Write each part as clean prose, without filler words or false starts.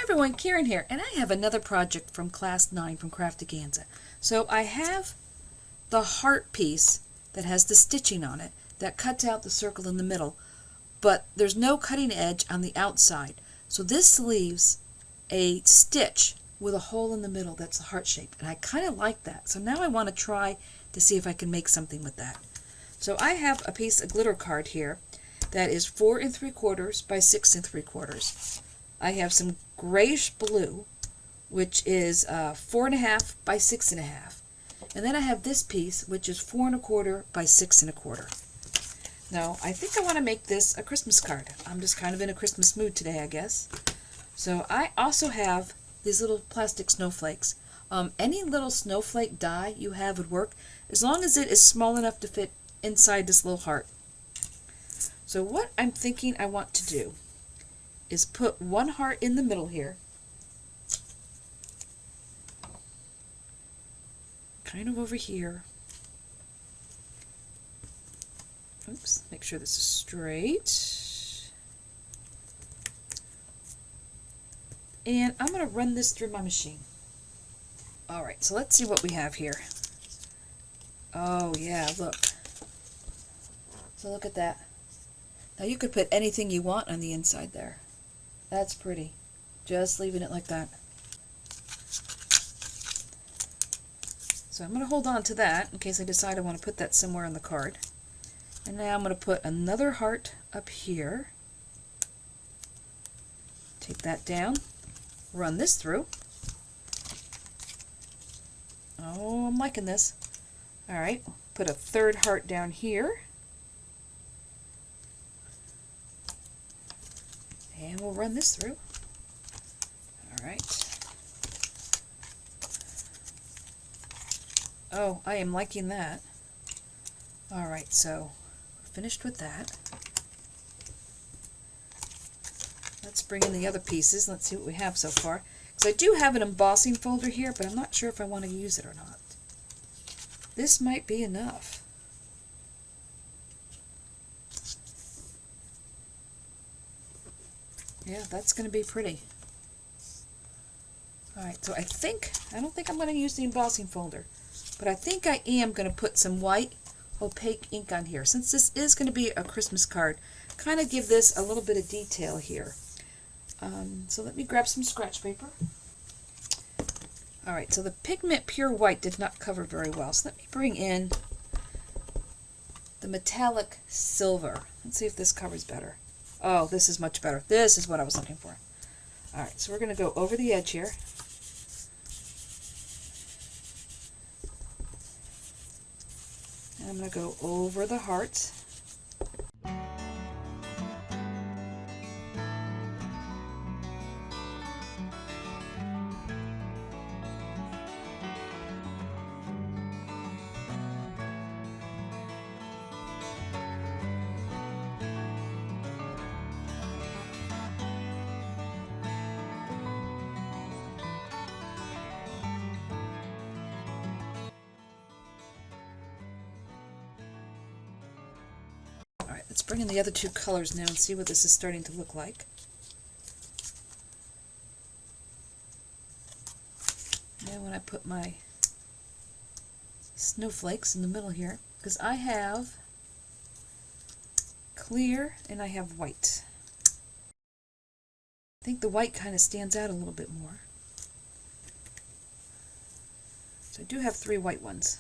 everyone, Karen here, and I have another project from Class 9 from Craftaganza. So I have the heart piece that has the stitching on it that cuts out the circle in the middle, but there's no cutting edge on the outside. So this leaves a stitch with a hole in the middle that's the heart shape, and I kind of like that. So now I want to try to see if I can make something with that. So I have a piece of glitter card here that is 4 3/4 by 6 3/4. I have some grayish blue, which is 4 1/2 by 6 1/2. And then I have this piece, which is 4 1/4 by 6 1/4. Now, I think I want to make this a Christmas card. I'm just kind of in a Christmas mood today, I guess. So I also have these little plastic snowflakes. Any little snowflake die you have would work, as long as it is small enough to fit inside this little heart. So what I'm thinking I want to do is put one heart in the middle here, kind of over here. Oops, make sure this is straight. And I'm going to run this through my machine. Alright, so let's see what we have here. Oh yeah, look. So look at that. Now you could put anything you want on the inside there. That's pretty. Just leaving it like that. So I'm going to hold on to that in case I decide I want to put that somewhere on the card. And now I'm going to put another heart up here. Take that down. Run this through. Oh, I'm liking this. Alright, put a third heart down here. And we'll run this through. Alright. Oh, I am liking that. Alright, so we're finished with that. Let's bring in the other pieces. Let's see what we have so far. Because I do have an embossing folder here, but I'm not sure if I want to use it or not. This might be enough. Yeah, that's going to be pretty. Alright, so I don't think I'm going to use the embossing folder, but I think I am going to put some white opaque ink on here. Since this is going to be a Christmas card, kind of give this a little bit of detail here. So let me grab some scratch paper. Alright, so the pigment pure white did not cover very well, so let me bring in the metallic silver. Let's see if this covers better. Oh, this is much better. This is what I was looking for. Alright, so we're going to go over the edge here. And I'm going to go over the heart. Alright, let's bring in the other two colors now and see what this is starting to look like. Now when I put my snowflakes in the middle here, because I have clear and I have white. I think the white kind of stands out a little bit more. So I do have 3 white ones.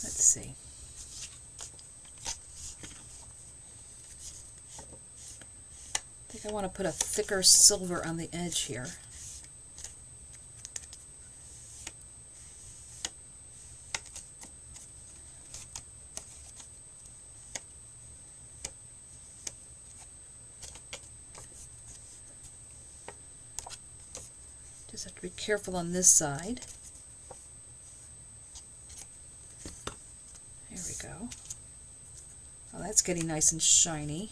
Let's see. I think I want to put a thicker silver on the edge here. Just have to be careful on this side. There we go. Oh, that's getting nice and shiny.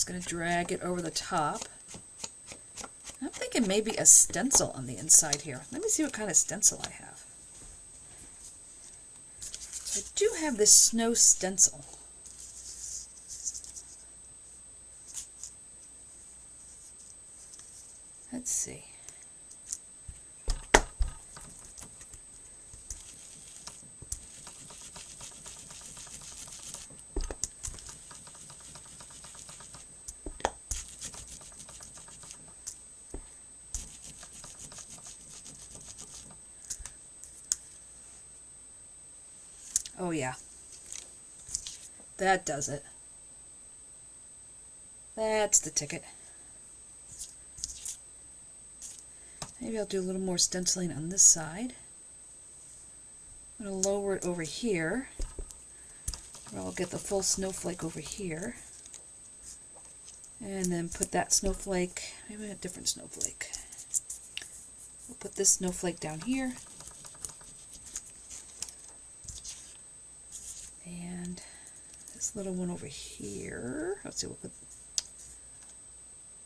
Going to drag it over the top. I'm thinking maybe a stencil on the inside here. Let me see what kind of stencil I have. I do have this snow stencil. Let's see. Oh yeah, that does it. That's the ticket. Maybe I'll do a little more stenciling on this side. I'm going to lower it over here, where I'll get the full snowflake over here. And then put that snowflake, maybe a different snowflake. We'll put this snowflake down here. And this little one over here. Let's see,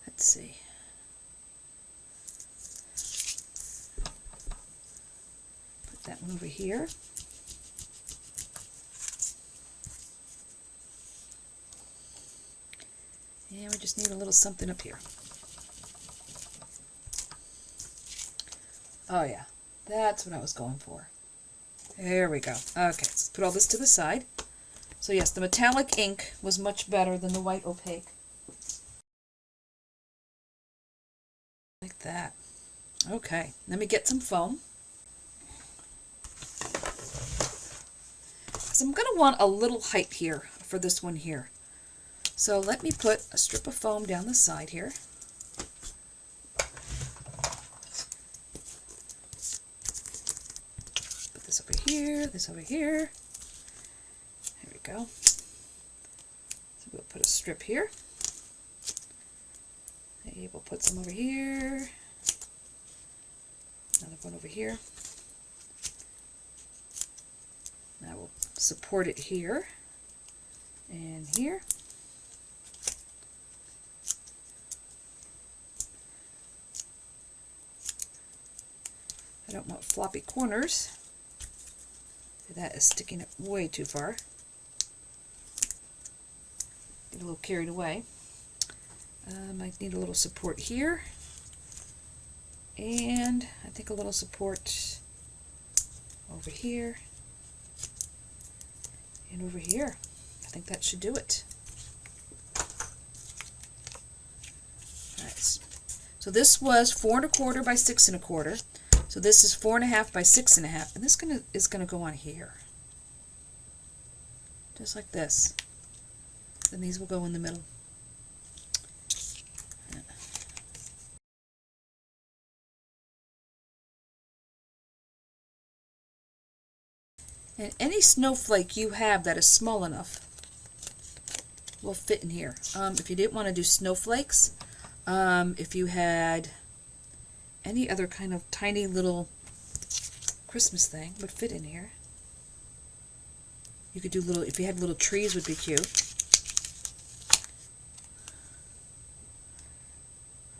let's see. Put that one over here. And we just need a little something up here. Oh yeah, that's what I was going for. There we go. Okay, let's put all this to the side. So yes, the metallic ink was much better than the white opaque. Like that. Okay, let me get some foam. Because I'm going to want a little height here for this one here. So let me put a strip of foam down the side here. Put this over here, this over here. There we go. So we'll put a strip here. Maybe we'll put some over here. Another one over here. Now we'll support it here and here. I don't want floppy corners. That is sticking it way too far. Get a little carried away. I need a little support here. And I think a little support over here. And over here. I think that should do it. Nice. So this was 4 1/4 by 6 1/4. So this is 4 1/2 by 6 1/2, and this is gonna go on here, just like this. Then these will go in the middle. And any snowflake you have that is small enough will fit in here. If you didn't want to do snowflakes, if you had any other kind of tiny little Christmas thing would fit in here. You could do little, if you had little trees would be cute.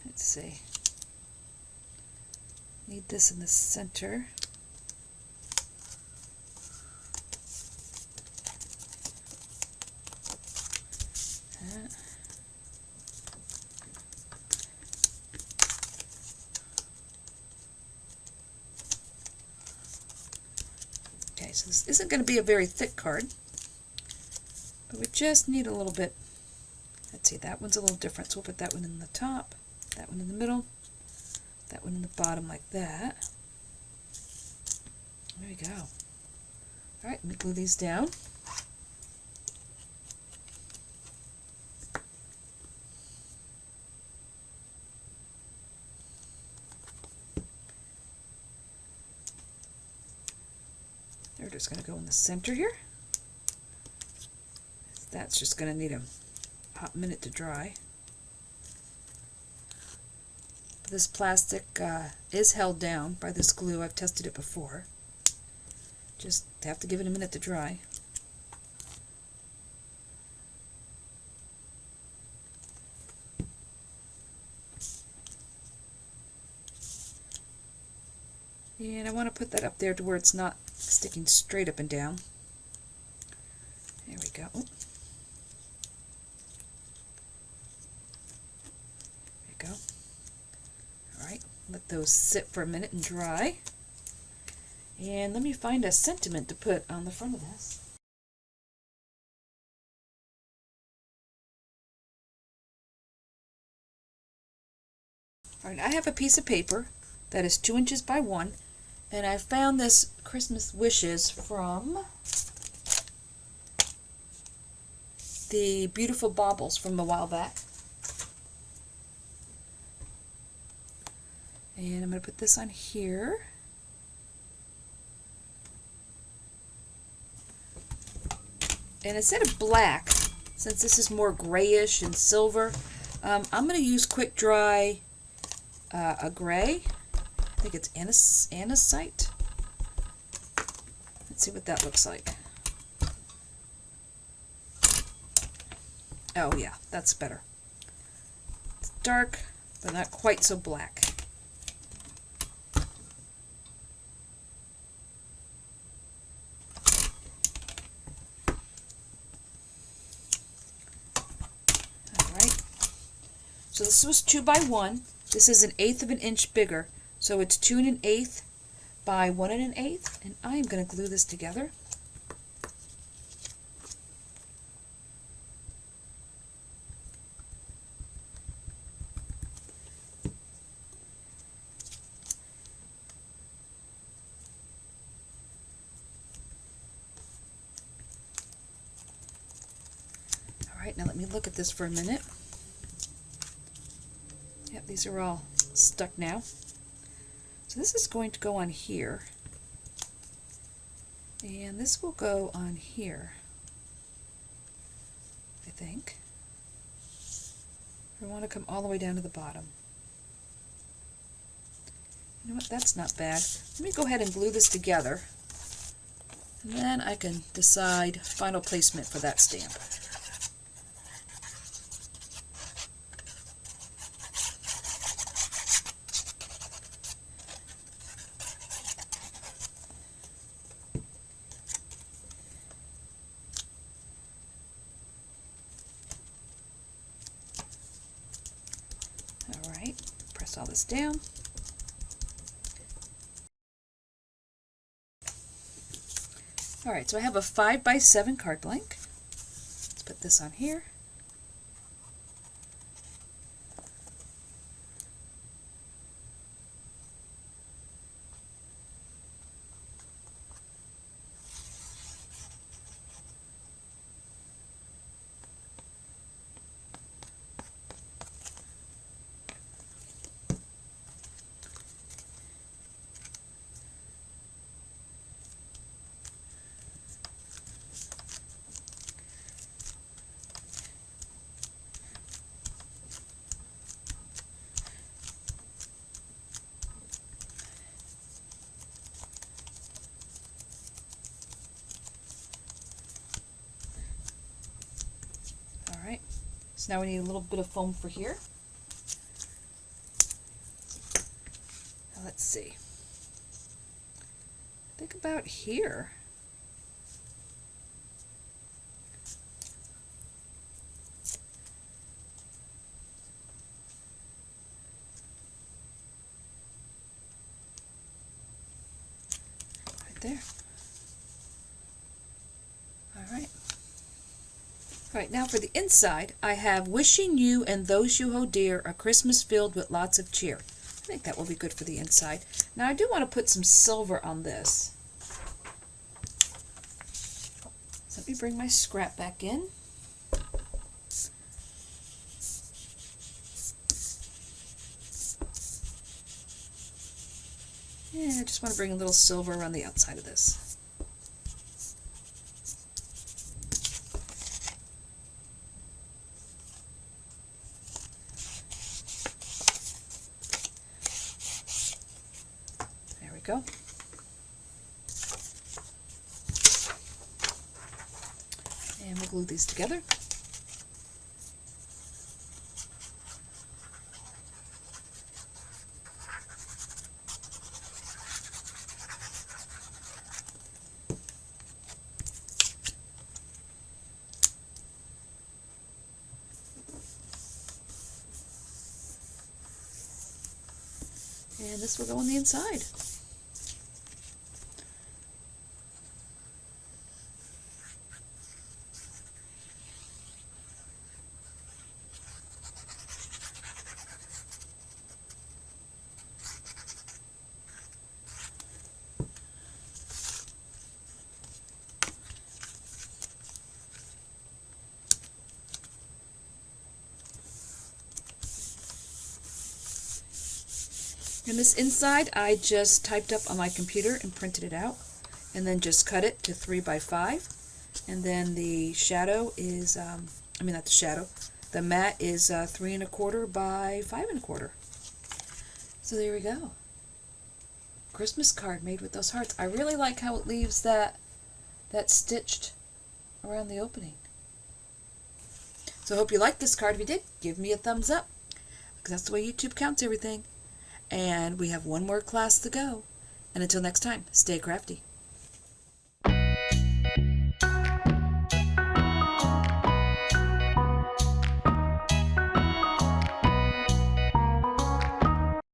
Let's see. Need this in the center. Okay, so this isn't going to be a very thick card, but we just need a little bit. Let's see, that one's a little different, so we'll put that one in the top, that one in the middle, that one in the bottom like that. There we go. All right, let me glue these down. They're just going to go in the center here. That's just going to need a hot minute to dry. This plastic is held down by this glue. I've tested it before. Just have to give it a minute to dry. And I want to put that up there to where it's not sticking straight up and down. go. There you go. All right, let those sit for a minute and dry. And let me find a sentiment to put on the front of this. All right, I have a piece of paper that is 2 inches by 1, and I found this Christmas wishes from the Beautiful Baubles from a while back. And I'm going to put this on here. And instead of black, since this is more grayish and silver, I'm going to use quick dry a gray. I think it's anisite. Let's see what that looks like. Oh yeah, that's better. It's dark, but not quite so black. Alright, so this was 2 by 1. This is 1/8 of an inch bigger, so it's 2 1/8 by 1 1/8, and I am going to glue this together. Alright, now let me look at this for a minute. Yep, these are all stuck now. So this is going to go on here. And this will go on here, I think. I want to come all the way down to the bottom. You know what, that's not bad. Let me go ahead and glue this together. And then I can decide final placement for that stamp. Alright, press all this down. Alright, so I have a 5 by 7 card blank. Let's put this on here. Alright, so now we need a little bit of foam for here. Now let's see. I think about here. Right there. Alright. Alright, now for the inside, I have wishing you and those you hold dear a Christmas filled with lots of cheer. I think that will be good for the inside. Now I do want to put some silver on this. So let me bring my scrap back in. And I just want to bring a little silver around the outside of this. Go. And we'll glue these together. this will go on the inside. And this inside I just typed up on my computer and printed it out, and then just cut it to 3 by 5. And then the shadow is, not the shadow, the mat is 3 1/4 by 5 1/4. So there we go. Christmas card made with those hearts. I really like how it leaves that stitched around the opening. So I hope you liked this card. If you did, give me a thumbs up, because that's the way YouTube counts everything. And we have one more class to go. And until next time, stay crafty.